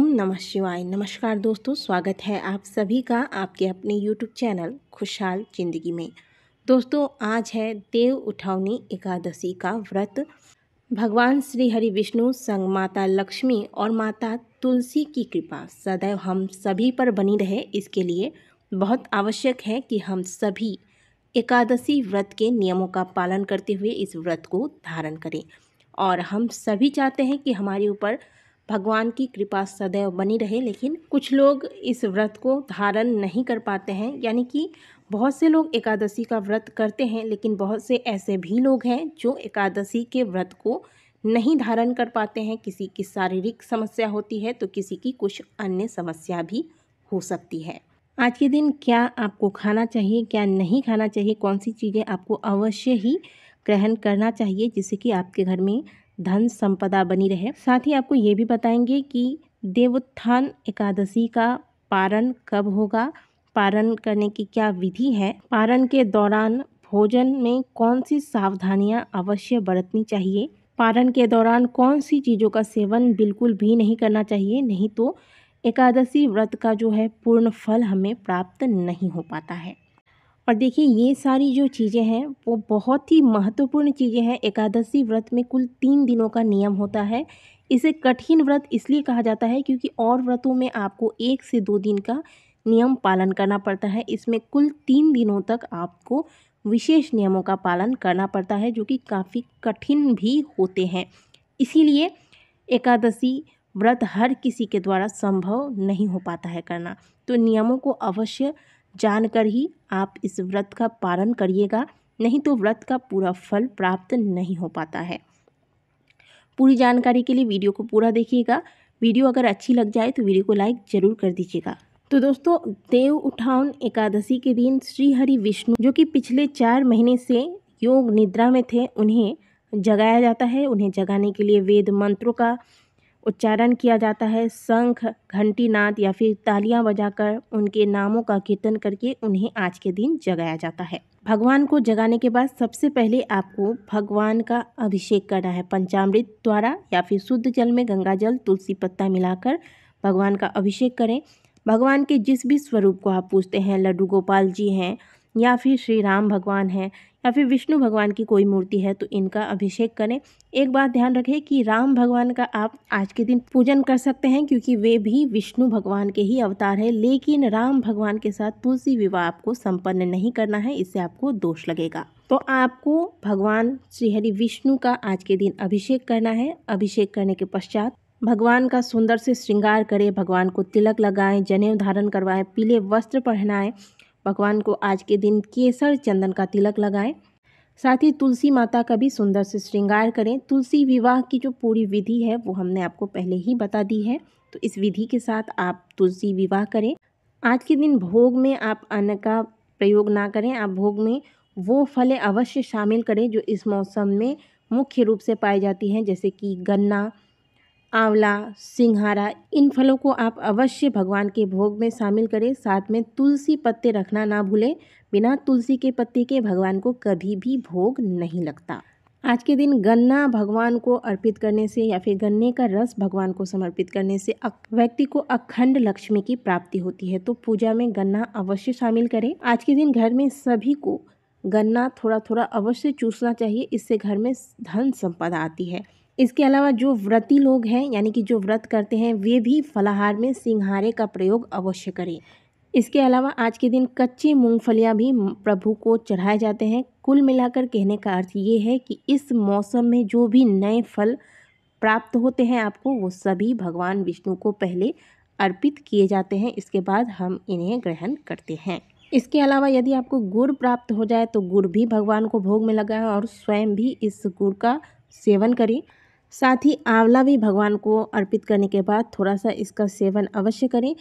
ओम नमः शिवाय। नमस्कार दोस्तों, स्वागत है आप सभी का आपके अपने यूट्यूब चैनल खुशहाल ज़िंदगी में। दोस्तों, आज है देव उठौनी एकादशी का व्रत। भगवान श्री हरि विष्णु संग माता लक्ष्मी और माता तुलसी की कृपा सदैव हम सभी पर बनी रहे, इसके लिए बहुत आवश्यक है कि हम सभी एकादशी व्रत के नियमों का पालन करते हुए इस व्रत को धारण करें। और हम सभी चाहते हैं कि हमारे ऊपर भगवान की कृपा सदैव बनी रहे, लेकिन कुछ लोग इस व्रत को धारण नहीं कर पाते हैं। यानी कि बहुत से लोग एकादशी का व्रत करते हैं, लेकिन बहुत से ऐसे भी लोग हैं जो एकादशी के व्रत को नहीं धारण कर पाते हैं। किसी की शारीरिक समस्या होती है तो किसी की कुछ अन्य समस्या भी हो सकती है। आज के दिन क्या आपको खाना चाहिए, क्या नहीं खाना चाहिए, कौन सी चीज़ें आपको अवश्य ही ग्रहण करना चाहिए जिससे कि आपके घर में धन संपदा बनी रहे। साथ ही आपको ये भी बताएंगे कि देवोत्थान एकादशी का पारण कब होगा, पारण करने की क्या विधि है, पारण के दौरान भोजन में कौन सी सावधानियां अवश्य बरतनी चाहिए, पारण के दौरान कौन सी चीज़ों का सेवन बिल्कुल भी नहीं करना चाहिए, नहीं तो एकादशी व्रत का जो है पूर्ण फल हमें प्राप्त नहीं हो पाता है। और देखिए, ये सारी जो चीज़ें हैं वो बहुत ही महत्वपूर्ण चीज़ें हैं। एकादशी व्रत में कुल 3 दिनों का नियम होता है। इसे कठिन व्रत इसलिए कहा जाता है क्योंकि और व्रतों में आपको 1 से 2 दिन का नियम पालन करना पड़ता है। इसमें कुल 3 दिनों तक आपको विशेष नियमों का पालन करना पड़ता है, जो कि काफ़ी कठिन भी होते हैं। इसीलिए एकादशी व्रत हर किसी के द्वारा संभव नहीं हो पाता है करना। तो नियमों को अवश्य जानकर ही आप इस व्रत का पालन करिएगा, नहीं तो व्रत का पूरा फल प्राप्त नहीं हो पाता है। पूरी जानकारी के लिए वीडियो को पूरा देखिएगा। वीडियो अगर अच्छी लग जाए तो वीडियो को लाइक ज़रूर कर दीजिएगा। तो दोस्तों, देव उठान एकादशी के दिन श्री हरि विष्णु जो कि पिछले 4 महीने से योग निद्रा में थे, उन्हें जगाया जाता है। उन्हें जगाने के लिए वेद मंत्रों का उच्चारण किया जाता है। शंख, घंटी नाद या फिर तालियां बजाकर उनके नामों का कीर्तन करके उन्हें आज के दिन जगाया जाता है। भगवान को जगाने के बाद सबसे पहले आपको भगवान का अभिषेक करना है पंचामृत द्वारा, या फिर शुद्ध जल में गंगा जल तुलसी पत्ता मिलाकर भगवान का अभिषेक करें। भगवान के जिस भी स्वरूप को आप पूजते हैं, लड्डू गोपाल जी हैं या फिर श्री राम भगवान हैं या फिर विष्णु भगवान की कोई मूर्ति है, तो इनका अभिषेक करें। एक बात ध्यान रखें कि राम भगवान का आप आज के दिन पूजन कर सकते हैं क्योंकि वे भी विष्णु भगवान के ही अवतार है, लेकिन राम भगवान के साथ तुलसी विवाह आपको संपन्न नहीं करना है, इससे आपको दोष लगेगा। तो आपको भगवान श्री हरि विष्णु का आज के दिन अभिषेक करना है। अभिषेक करने के पश्चात भगवान का सुंदर से श्रृंगार करें, भगवान को तिलक लगाएं, जनेऊ धारण करवाएं, पीले वस्त्र पहनाएं। भगवान को आज के दिन केसर चंदन का तिलक लगाएं। साथ ही तुलसी माता का भी सुंदर से श्रृंगार करें। तुलसी विवाह की जो पूरी विधि है वो हमने आपको पहले ही बता दी है, तो इस विधि के साथ आप तुलसी विवाह करें। आज के दिन भोग में आप अन्न का प्रयोग ना करें। आप भोग में वो फलें अवश्य शामिल करें जो इस मौसम में मुख्य रूप से पाई जाती हैं, जैसे कि गन्ना, आंवला, सिंघाड़ा। इन फलों को आप अवश्य भगवान के भोग में शामिल करें। साथ में तुलसी पत्ते रखना ना भूलें। बिना तुलसी के पत्ते के भगवान को कभी भी भोग नहीं लगता। आज के दिन गन्ना भगवान को अर्पित करने से या फिर गन्ने का रस भगवान को समर्पित करने से व्यक्ति को अखंड लक्ष्मी की प्राप्ति होती है, तो पूजा में गन्ना अवश्य शामिल करें। आज के दिन घर में सभी को गन्ना थोड़ा थोड़ा अवश्य चूसना चाहिए, इससे घर में धन संपदा आती है। इसके अलावा जो व्रती लोग हैं, यानी कि जो व्रत करते हैं, वे भी फलाहार में सिंघाड़े का प्रयोग अवश्य करें। इसके अलावा आज के दिन कच्ची मूंगफलियां भी प्रभु को चढ़ाए जाते हैं। कुल मिलाकर कहने का अर्थ ये है कि इस मौसम में जो भी नए फल प्राप्त होते हैं आपको, वो सभी भगवान विष्णु को पहले अर्पित किए जाते हैं, इसके बाद हम इन्हें ग्रहण करते हैं। इसके अलावा यदि आपको गुड़ प्राप्त हो जाए तो गुड़ भी भगवान को भोग में लगाएं और स्वयं भी इस गुड़ का सेवन करें। साथ ही आंवला भी भगवान को अर्पित करने के बाद थोड़ा सा इसका सेवन अवश्य करें।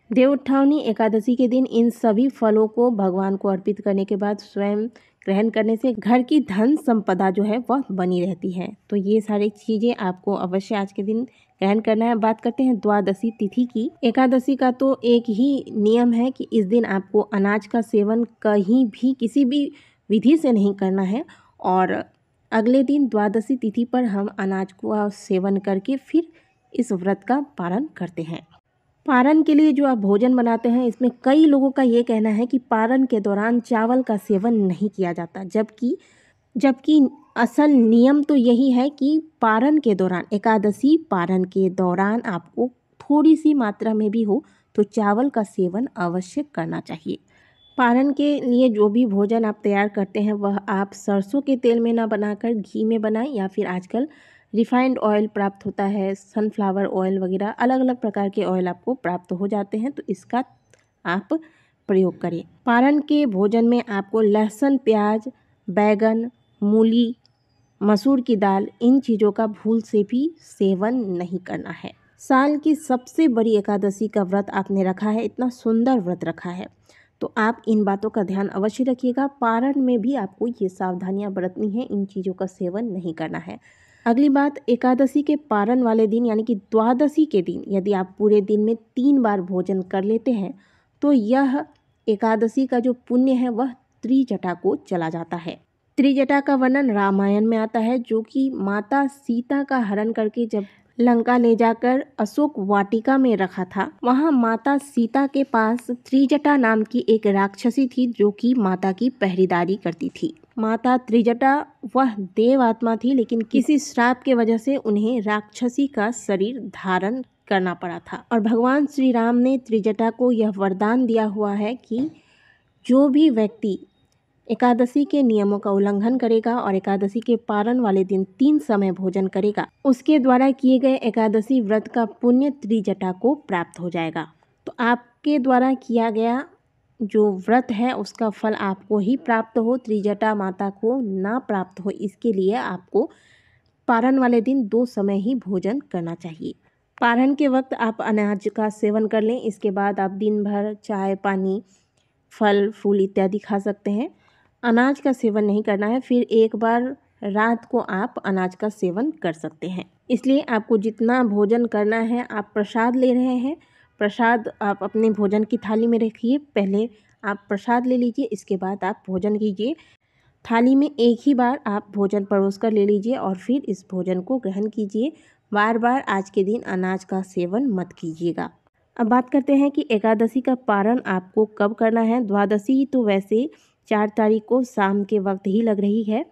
देवउठावनी एकादशी के दिन इन सभी फलों को भगवान को अर्पित करने के बाद स्वयं ग्रहण करने से घर की धन संपदा जो है वह बनी रहती है। तो ये सारी चीज़ें आपको अवश्य आज के दिन ग्रहण करना है। बात करते हैं द्वादशी तिथि की। एकादशी का तो एक ही नियम है कि इस दिन आपको अनाज का सेवन कहीं भी किसी भी विधि से नहीं करना है, और अगले दिन द्वादशी तिथि पर हम अनाज का सेवन करके फिर इस व्रत का पालन करते हैं। पारण के लिए जो आप भोजन बनाते हैं, इसमें कई लोगों का ये कहना है कि पारण के दौरान चावल का सेवन नहीं किया जाता, जबकि असल नियम तो यही है कि पारण के दौरान, एकादशी पारण के दौरान आपको थोड़ी सी मात्रा में भी हो तो चावल का सेवन अवश्य करना चाहिए। पारण के लिए जो भी भोजन आप तैयार करते हैं वह आप सरसों के तेल में ना बनाकर घी में बनाएं, या फिर आजकल रिफाइंड ऑयल प्राप्त होता है, सनफ्लावर ऑयल वगैरह अलग अलग प्रकार के ऑयल आपको प्राप्त हो जाते हैं, तो इसका आप प्रयोग करें। पारण के भोजन में आपको लहसुन, प्याज, बैगन, मूली, मसूर की दाल, इन चीज़ों का भूल से भी सेवन नहीं करना है। साल की सबसे बड़ी एकादशी का व्रत आपने रखा है, इतना सुंदर व्रत रखा है, तो आप इन बातों का ध्यान अवश्य रखिएगा। पारण में भी आपको ये सावधानियां बरतनी है, इन चीज़ों का सेवन नहीं करना है। अगली बात, एकादशी के पारण वाले दिन यानी कि द्वादशी के दिन यदि आप पूरे दिन में 3 बार भोजन कर लेते हैं तो यह एकादशी का जो पुण्य है वह त्रिजटा को चला जाता है। त्रिजटा का वर्णन रामायण में आता है, जो कि माता सीता का हरण करके जब लंका ले जाकर अशोक वाटिका में रखा था, वहाँ माता सीता के पास त्रिजटा नाम की एक राक्षसी थी जो कि माता की पहरेदारी करती थी। माता त्रिजटा वह देव आत्मा थी, लेकिन किसी श्राप के वजह से उन्हें राक्षसी का शरीर धारण करना पड़ा था। और भगवान श्री राम ने त्रिजटा को यह वरदान दिया हुआ है कि जो भी व्यक्ति एकादशी के नियमों का उल्लंघन करेगा और एकादशी के पारण वाले दिन 3 समय भोजन करेगा, उसके द्वारा किए गए एकादशी व्रत का पुण्य त्रिजटा को प्राप्त हो जाएगा। तो आपके द्वारा किया गया जो व्रत है उसका फल आपको ही प्राप्त हो, त्रिजटा माता को ना प्राप्त हो, इसके लिए आपको पारण वाले दिन 2 समय ही भोजन करना चाहिए। पारण के वक्त आप अनाज का सेवन कर लें, इसके बाद आप दिन भर चाय, पानी, फल फूल इत्यादि खा सकते हैं। अनाज का सेवन नहीं करना है, फिर एक बार रात को आप अनाज का सेवन कर सकते हैं। इसलिए आपको जितना भोजन करना है, आप प्रसाद ले रहे हैं, प्रसाद आप अपने भोजन की थाली में रखिए। पहले आप प्रसाद ले लीजिए, इसके बाद आप भोजन कीजिए। थाली में एक ही बार आप भोजन परोस कर ले लीजिए और फिर इस भोजन को ग्रहण कीजिए। बार बार आज के दिन अनाज का सेवन मत कीजिएगा। अब बात करते हैं कि एकादशी का पारण आपको कब करना है। द्वादशी तो वैसे 4 तारीख को शाम के वक्त ही लग रही है,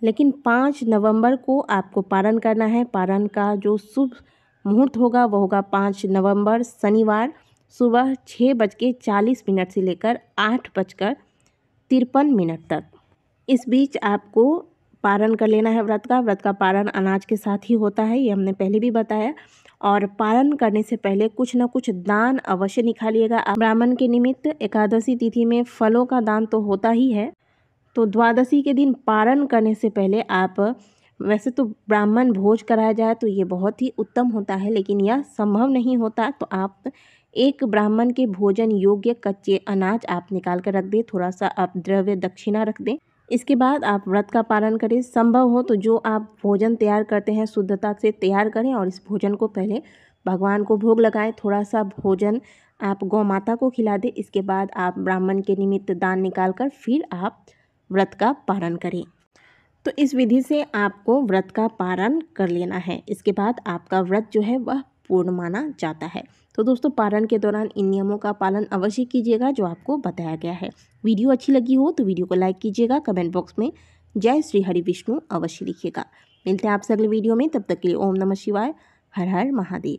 लेकिन 5 नवंबर को आपको पारण करना है। पारण का जो शुभ मुहूर्त होगा वो होगा 5 नवंबर शनिवार सुबह 6:40 से लेकर 8:53 तक। इस बीच आपको पारण कर लेना है व्रत का पारण अनाज के साथ ही होता है, ये हमने पहले भी बताया। और पारण करने से पहले कुछ न कुछ दान अवश्य निकालिएगा। ब्राह्मण के निमित्त एकादशी तिथि में फलों का दान तो होता ही है, तो द्वादशी के दिन पारण करने से पहले आप, वैसे तो ब्राह्मण भोज कराया जाए तो ये बहुत ही उत्तम होता है, लेकिन यह संभव नहीं होता, तो आप एक ब्राह्मण के भोजन योग्य कच्चे अनाज आप निकाल कर रख दें, थोड़ा सा आप द्रव्य दक्षिणा रख दें। इसके बाद आप व्रत का पालन करें। संभव हो तो जो आप भोजन तैयार करते हैं शुद्धता से तैयार करें और इस भोजन को पहले भगवान को भोग लगाएं। थोड़ा सा भोजन आप गौ माता को खिला दें, इसके बाद आप ब्राह्मण के निमित्त दान निकाल कर फिर आप व्रत का पारण करें। तो इस विधि से आपको व्रत का पारण कर लेना है। इसके बाद आपका व्रत जो है वह पूर्ण माना जाता है। तो दोस्तों, पारण के दौरान इन नियमों का पालन अवश्य कीजिएगा जो आपको बताया गया है। वीडियो अच्छी लगी हो तो वीडियो को लाइक कीजिएगा, कमेंट बॉक्स में जय श्री हरि विष्णु अवश्य लिखिएगा। मिलते हैं आपसे अगले वीडियो में, तब तक के लिए ओम नमः शिवाय, हर हर महादेव।